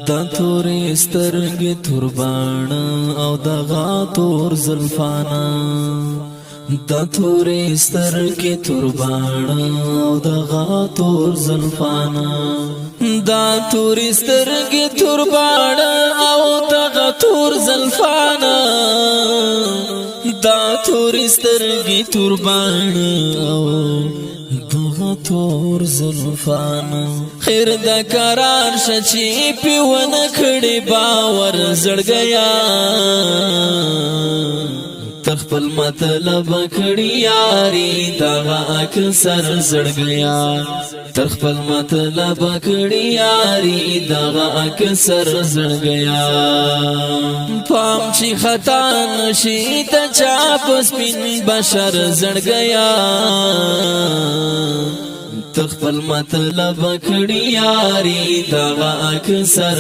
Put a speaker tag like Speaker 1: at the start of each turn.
Speaker 1: دا تورې سترګې تورباڼه او دغه تور زلفانه دا تورې سترګې تورباڼه او دغه تور زلفانه دا تورې سترګې تورباڼه او دغه تور زلفانه دا تورې سترګې تورباڼه او دغه تور زلفانه خیر دا قرار شچی پیونه کړي باور زړګیا تخپل مطلب کړي یاري دغه اکثر زړګیا تخپل مطلب کړي یاري دغه اکثر زړګیا پام چې خطا نشي ته چا پس پین بشر زړګیا تخپل مطلب کړي یاري دغه اکثر